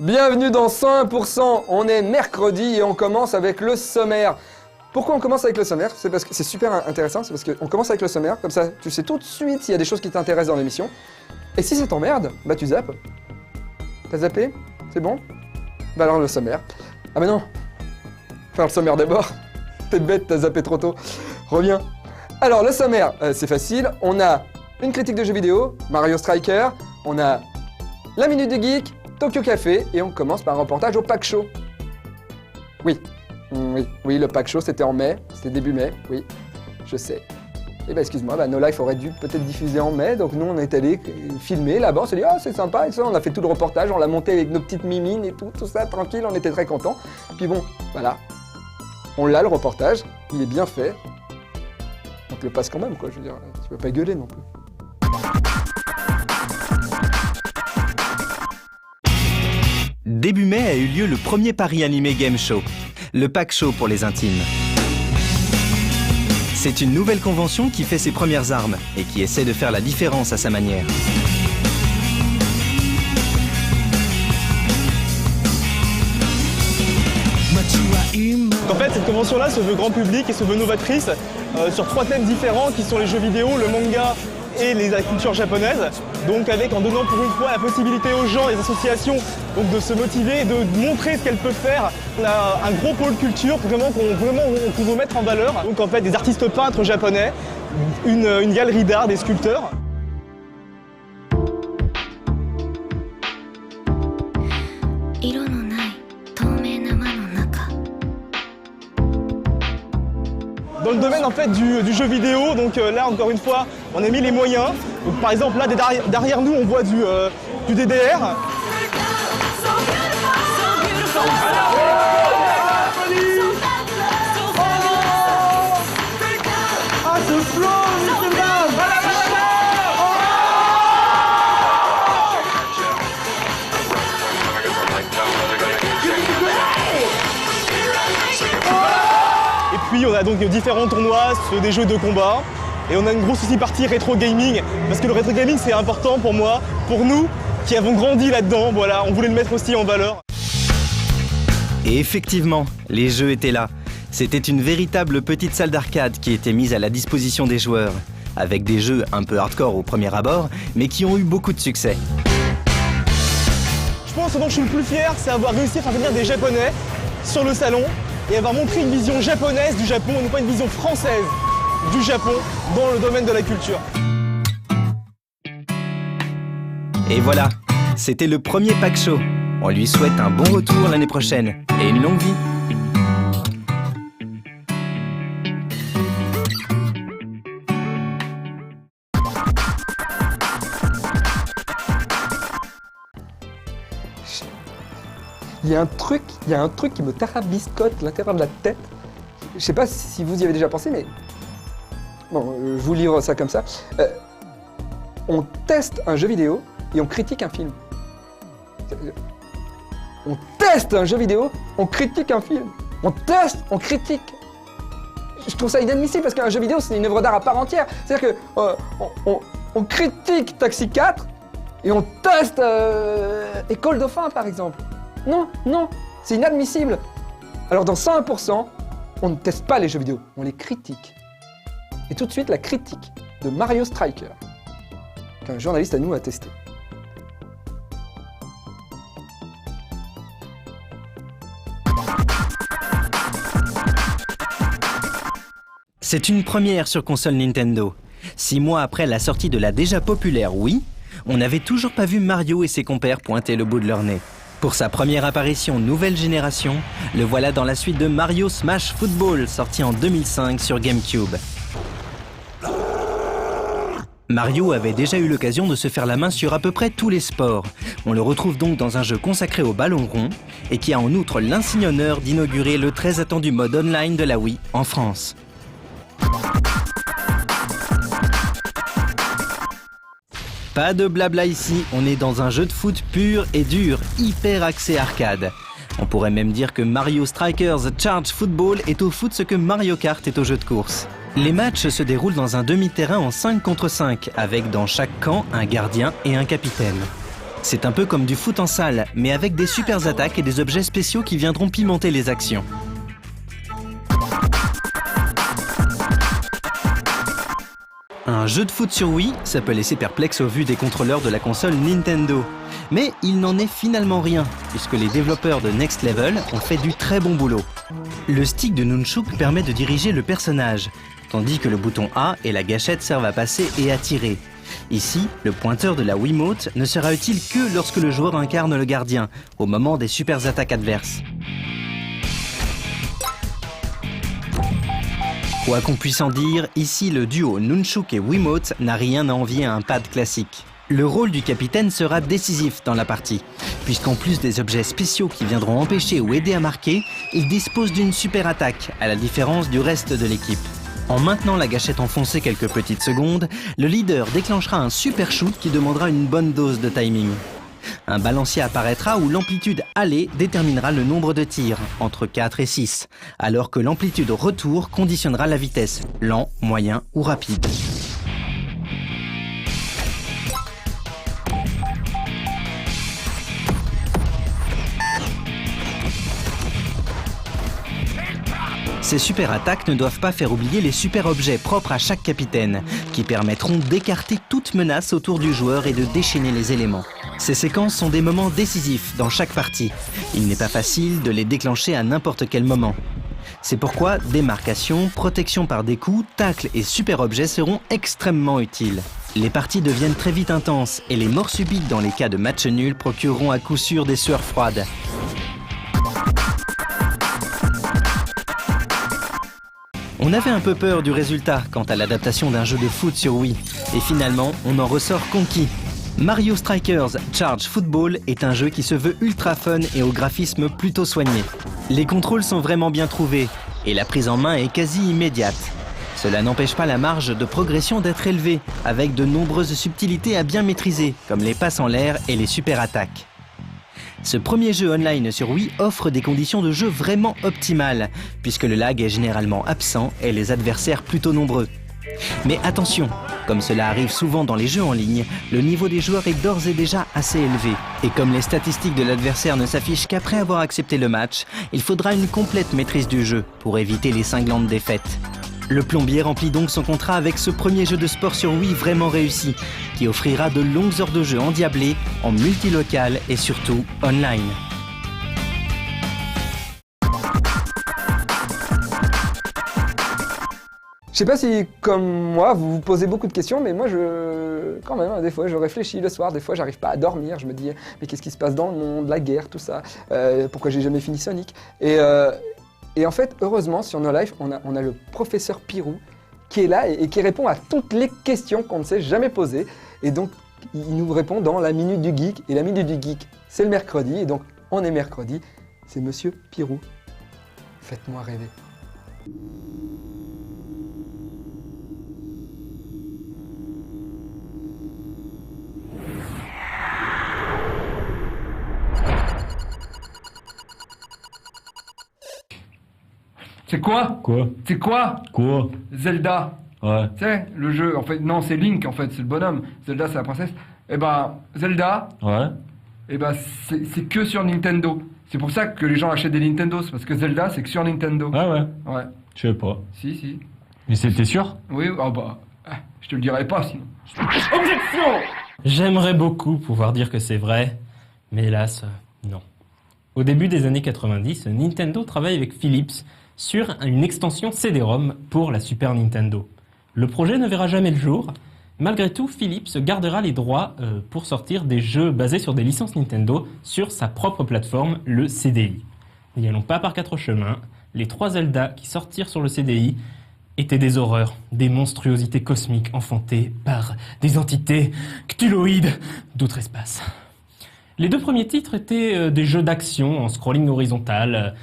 Bienvenue dans 101%, on est mercredi et on commence avec le sommaire. Pourquoi on commence avec le sommaire? C'est parce que c'est super intéressant, c'est parce qu'on commence avec le sommaire, comme ça tu sais tout de suite s'il y a des choses qui t'intéressent dans l'émission. Et si ça t'emmerde, bah tu zappes. T'as zappé? C'est bon? Bah alors le sommaire. Ah mais non, faire le sommaire d'abord. T'es bête, t'as zappé trop tôt. Reviens. Alors le sommaire, c'est facile, on a une critique de jeux vidéo, Mario Striker, on a la Minute du Geek, Tokyo Café, et on commence par un reportage au Pack Show. Oui, le Pack Show c'était en mai, c'était début mai, oui, je sais. Et bah excuse-moi, No Life aurait dû peut-être diffuser en mai, donc nous on est allé filmer là-bas, on s'est dit ah c'est sympa et ça, on a fait tout le reportage, on l'a monté avec nos petites mimines et tout ça, tranquille, on était très contents. Puis bon, voilà, on l'a le reportage, il est bien fait, on te le passe quand même quoi, je veux dire, tu peux pas gueuler non plus. Début mai a eu lieu le premier Paris Animé Game Show, le Pack Show pour les intimes. C'est une nouvelle convention qui fait ses premières armes et qui essaie de faire la différence à sa manière. En fait, cette convention-là se veut grand public et se veut novatrice sur 3 thèmes différents qui sont les jeux vidéo, le manga et la culture japonaise. Donc avec en donnant pour une fois la possibilité aux gens, les associations, donc de se motiver, de montrer ce qu'elles peuvent faire. On a un gros pôle culture qu'on veut mettre en valeur. Donc en fait des artistes peintres japonais, une galerie d'art, des sculpteurs. Dans le domaine en fait du jeu vidéo, donc là encore une fois, on a mis les moyens. Donc, par exemple là derrière nous on voit du DDR. Ah ce flow, Puis on a donc différents tournois, des jeux de combat, et on a une grosse aussi partie rétro gaming, parce que le rétro gaming c'est important pour moi, pour nous qui avons grandi là-dedans, voilà, on voulait le mettre aussi en valeur. Et effectivement, les jeux étaient là. C'était une véritable petite salle d'arcade qui était mise à la disposition des joueurs, avec des jeux un peu hardcore au premier abord, mais qui ont eu beaucoup de succès. Je pense que ce dont je suis le plus fier, c'est avoir réussi à faire venir des Japonais sur le salon, et avoir montré une vision japonaise du Japon, et non pas une vision française du Japon dans le domaine de la culture. Et voilà, c'était le premier Pack Show. On lui souhaite un bon retour l'année prochaine et une longue vie. Il y a un truc qui me tarabiscote l'intérieur de la tête. Je sais pas si vous y avez déjà pensé, mais bon, je vous livre ça comme ça. On teste un jeu vidéo et on critique un film. On teste un jeu vidéo, on critique un film. On teste, on critique. Je trouve ça inadmissible parce qu'un jeu vidéo c'est une œuvre d'art à part entière. C'est-à-dire que on critique Taxi 4 et on teste École Dauphin par exemple. Non, c'est inadmissible. Alors dans 101%, on ne teste pas les jeux vidéo, on les critique. Et tout de suite, la critique de Mario Striker, qu'un journaliste à nous a testé. C'est une première sur console Nintendo. 6 mois après la sortie de la déjà populaire Wii, on n'avait toujours pas vu Mario et ses compères pointer le bout de leur nez. Pour sa première apparition nouvelle génération, le voilà dans la suite de Mario Smash Football, sorti en 2005 sur GameCube. Mario avait déjà eu l'occasion de se faire la main sur à peu près tous les sports. On le retrouve donc dans un jeu consacré au ballon rond et qui a en outre l'insigne honneur d'inaugurer le très attendu mode online de la Wii en France. Pas de blabla ici, on est dans un jeu de foot pur et dur, hyper axé arcade. On pourrait même dire que Mario Strikers Charge Football est au foot ce que Mario Kart est au jeu de course. Les matchs se déroulent dans un demi-terrain en 5 contre 5, avec dans chaque camp un gardien et un capitaine. C'est un peu comme du foot en salle, mais avec des super attaques et des objets spéciaux qui viendront pimenter les actions. Un jeu de foot sur Wii, ça peut laisser perplexe au vu des contrôleurs de la console Nintendo. Mais il n'en est finalement rien, puisque les développeurs de Next Level ont fait du très bon boulot. Le stick de Nunchuk permet de diriger le personnage, tandis que le bouton A et la gâchette servent à passer et à tirer. Ici, le pointeur de la Wiimote ne sera utile que lorsque le joueur incarne le gardien, au moment des super attaques adverses. Quoi qu'on puisse en dire, ici le duo Nunchuk et Wiimote n'a rien à envier à un pad classique. Le rôle du capitaine sera décisif dans la partie, puisqu'en plus des objets spéciaux qui viendront empêcher ou aider à marquer, il dispose d'une super attaque, à la différence du reste de l'équipe. En maintenant la gâchette enfoncée quelques petites secondes, le leader déclenchera un super shoot qui demandera une bonne dose de timing. Un balancier apparaîtra où l'amplitude aller déterminera le nombre de tirs, entre 4 et 6, alors que l'amplitude retour conditionnera la vitesse, lent, moyen ou rapide. Ces super attaques ne doivent pas faire oublier les super objets propres à chaque capitaine, qui permettront d'écarter toute menace autour du joueur et de déchaîner les éléments. Ces séquences sont des moments décisifs dans chaque partie. Il n'est pas facile de les déclencher à n'importe quel moment. C'est pourquoi démarcation, protection par des coups, tacles et super objets seront extrêmement utiles. Les parties deviennent très vite intenses et les morts subites dans les cas de match nul procureront à coup sûr des sueurs froides. On avait un peu peur du résultat quant à l'adaptation d'un jeu de foot sur Wii, et finalement, on en ressort conquis. Mario Strikers Charge Football est un jeu qui se veut ultra fun et au graphisme plutôt soigné. Les contrôles sont vraiment bien trouvés, et la prise en main est quasi immédiate. Cela n'empêche pas la marge de progression d'être élevée, avec de nombreuses subtilités à bien maîtriser, comme les passes en l'air et les super attaques. Ce premier jeu online sur Wii offre des conditions de jeu vraiment optimales, puisque le lag est généralement absent et les adversaires plutôt nombreux. Mais attention, comme cela arrive souvent dans les jeux en ligne, le niveau des joueurs est d'ores et déjà assez élevé. Et comme les statistiques de l'adversaire ne s'affichent qu'après avoir accepté le match, il faudra une complète maîtrise du jeu pour éviter les cinglantes défaites. Le plombier remplit donc son contrat avec ce premier jeu de sport sur Wii vraiment réussi, qui offrira de longues heures de jeu endiablées, en multilocal et surtout online. Je sais pas si, comme moi, vous vous posez beaucoup de questions, mais moi, quand même, des fois, je réfléchis le soir, des fois, j'arrive pas à dormir, je me dis, mais qu'est-ce qui se passe dans le monde, la guerre, tout ça, pourquoi j'ai jamais fini Sonic ? Et en fait, heureusement, sur No Life, on a le professeur Pirou qui est là et qui répond à toutes les questions qu'on ne s'est jamais posées. Et donc, il nous répond dans la Minute du Geek. Et la Minute du Geek, c'est le mercredi. Et donc, on est mercredi. C'est Monsieur Pirou. Faites-moi rêver. C'est quoi? Quoi? C'est quoi? Quoi? Zelda. Ouais. Tu sais, le jeu, en fait, non, c'est Link, en fait, c'est le bonhomme. Zelda, c'est la princesse. Eh ben, Zelda, Ouais. eh ben, c'est que sur Nintendo. C'est pour ça que les gens achètent des Nintendo, c'est parce que Zelda, c'est que sur Nintendo. Ah ouais. Ouais, Je sais pas. si. Mais c'était sûr? Oui, je te le dirai pas, sinon. J'aimerais beaucoup pouvoir dire que c'est vrai, mais hélas, non. Au début des années 90, Nintendo travaille avec Philips sur une extension CD-ROM pour la Super Nintendo. Le projet ne verra jamais le jour. Malgré tout, Philips gardera les droits pour sortir des jeux basés sur des licences Nintendo sur sa propre plateforme, le CDI. N'y allons pas par quatre chemins. Les 3 Zelda qui sortirent sur le CDI étaient des horreurs, des monstruosités cosmiques enfantées par des entités ctuloïdes d'outre-espace. Les 2 premiers titres étaient des jeux d'action en scrolling horizontal,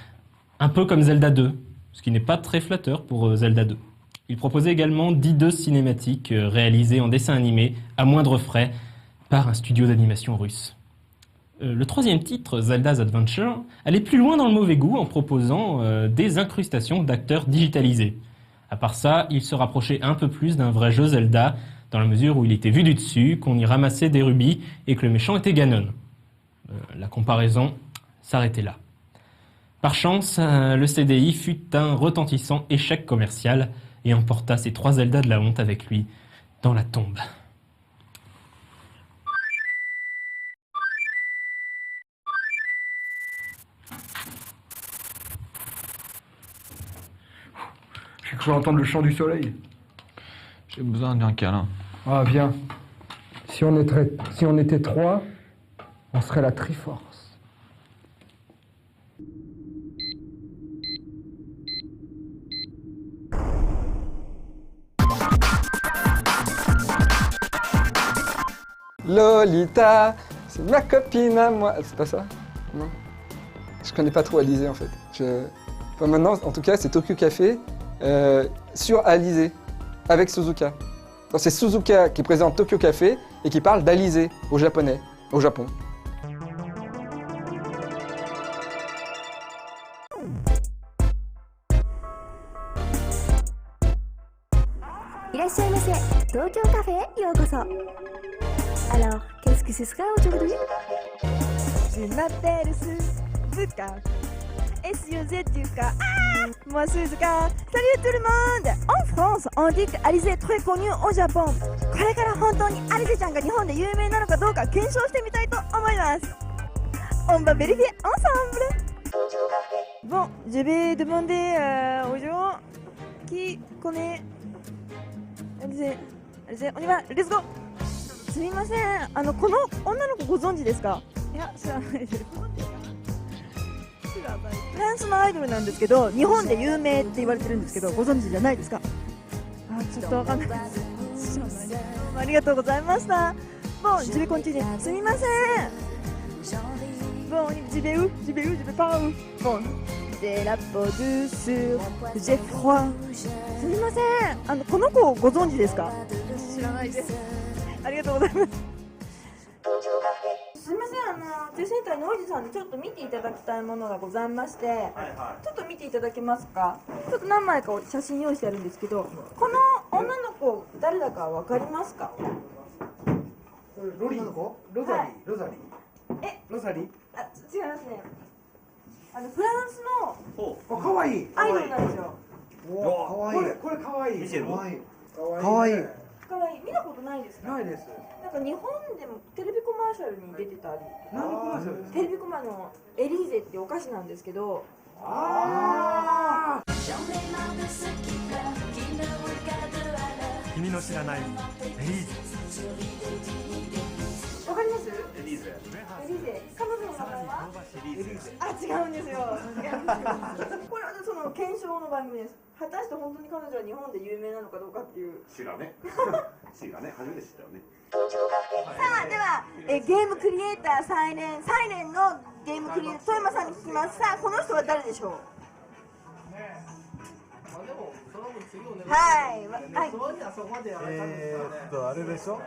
un peu comme Zelda 2, ce qui n'est pas très flatteur pour Zelda 2. Il proposait également 10 cinématiques réalisées en dessin animé à moindre frais par un studio d'animation russe. Le 3e titre, Zelda's Adventure, allait plus loin dans le mauvais goût en proposant des incrustations d'acteurs digitalisés. À part ça, il se rapprochait un peu plus d'un vrai jeu Zelda, dans la mesure où il était vu du dessus, qu'on y ramassait des rubis et que le méchant était Ganon. La comparaison s'arrêtait là. Par chance, le CDI fut un retentissant échec commercial et emporta ses 3 Zelda de la honte avec lui dans la tombe. J'ai cru entendre le chant du soleil. J'ai besoin d'un câlin. Ah, viens. Si on était 3, on serait la Triforce. Lolita, c'est ma copine à moi. C'est pas ça? Non. Je connais pas trop Alizé en fait. Enfin, maintenant, en tout cas, c'est Tokyo Café sur Alizé avec Suzuka. Donc, c'est Suzuka qui présente Tokyo Café et qui parle d'Alizé au japonais, au Japon. Alors, qu'est-ce que ce sera aujourd'hui? Je m'appelle Suzuka. S-U-Z-U-K. Ah, moi Suzuka. Salut tout le monde. En France, on dit qu'Alizé est très connue au Japon. これから本当にアリゼちゃんが日本で有名なのかどうか検証してみたいと思います。On va vérifier ensemble. Bon, je vais demander aux gens qui connaissent Alizé. Alizé, on y va. Let's go. すみません、この女の子ご存知ですか？いや、知らないです。フランスのアイドルなんですけど、日本で有名って言われてるんですけど、ご存知じゃないですか？あ、ちょっとわかんないです。ありがとうございました。Bon, je vais continuer. すみません。Bon, je vais où? Je vais pas où? Bon, j'ai la peau douce, j'ai froid. すみません。この子ご存知ですか？知らないです。ありがとうございます。すみません、手センターのおじさんにちょっと見ていただきたいものがございまして、ちょっと見ていただけますか？ちょっと何枚か写真用意してあるんですけど、この女の子誰だかわかりますか？ロリの子？ロザリー、はい、ロザリー。ロザリー？あ、違いますね。フランスのかわいいアイドルなんですよ。かわいい。これかわいい。かわいい。かわいい。かわいい。見たことないですか？ないです。なんか日本でもテレビコマーシャルに出てたり。何のコマーシャルですか？テレビコマのエリーゼってお菓子なんですけど。君の知らないエリーゼ。わかります？エリーゼ。彼女の名前は？あ、違うんですよ。これはその検証の番組です。果たして本当に彼女は日本で有名なのかどうかっていう。知らね。初めて知ったよね。さあ、ではゲームクリエイターサイレンのゲームクリエイター富山さんに聞きます。さあ、この人は誰でしょう？はい。あれでしょ？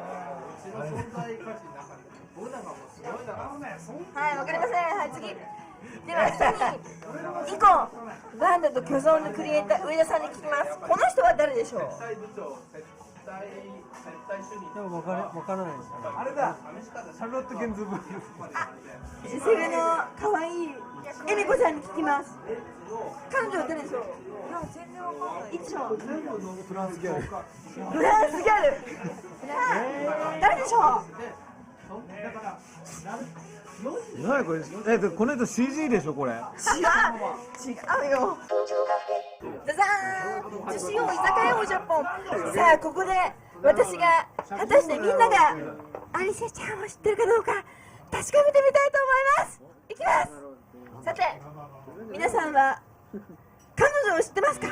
はい、わかりません。はい、次。では次に2個バンドと巨像のクリエイター上田さんに聞きます。この人は誰でしょう？でもわからないです。あれだ。シャルロット・ゲンズブール。セルの可愛いエミコさんに聞きます。彼女は誰でしょう？全然わかんない。いつもフランスギャル。誰でしょう？何これ？この人 CG でしょこれ？違うよ。ザザーン。寿司を居酒屋をジャポン。さあ、ここで私が果たしてみんながアリセちゃんを知ってるかどうか確かめてみたいと思います。いきます。さて、皆さんは彼女を知ってますか？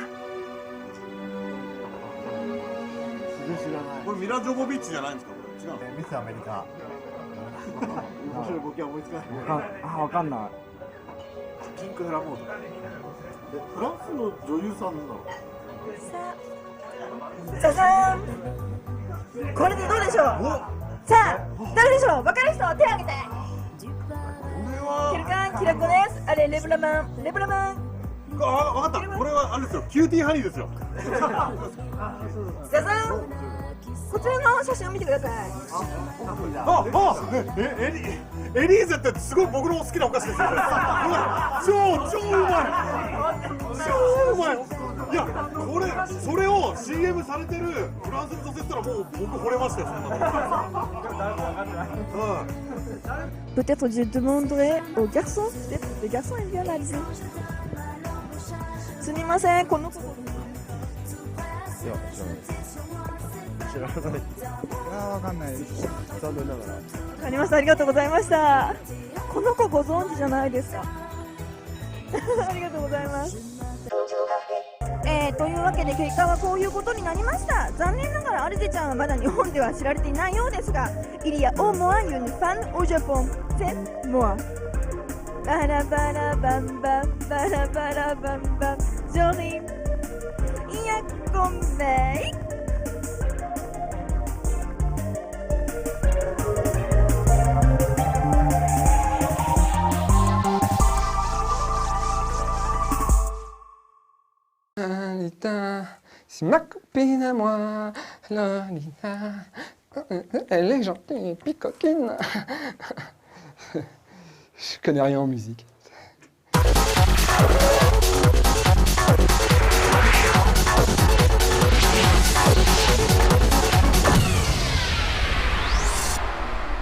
これミラ・ジョボビッチじゃないんですか？これ違う。ミスアメリカ。面白いボケは思いつかない。わかんない。ピンクヘラモード。フランスの女優さんなんだろう。ザザーン。これでどうでしょう？さあ、誰でしょう？分かる人手を挙げて。キルカン、キラコです。あれ、レブラマン。分かった。これはあれですよ。キューティーハニーですよ。ザザーン。こちらの写真を見てください。エリーゼってすごい僕の好きなお菓子ですよ。超うまい。超うまい。いや、それを CM されてるフランスの女性って言ったらもう僕惚れましたよ、そんなの。Peut-être je demanderai aux garçons, peut-être les garçons aiment bien l'Alger. すみません、この子。知らない。わかんない。残念ながら。わかりました、ありがとうございました。この子ご存知じゃないですか。ありがとうございます。というわけで結果はこういうことになりました。残念ながらアルゼちゃんはまだ日本では知られていないようですが、il y a au moins une fan au Japon, c'est moi. バラバラバンバンバラバラバンバンジョリーいやごめい。Lolita, c'est ma copine à moi, Lolita. Elle est gentille et puis coquine. Je connais rien en musique.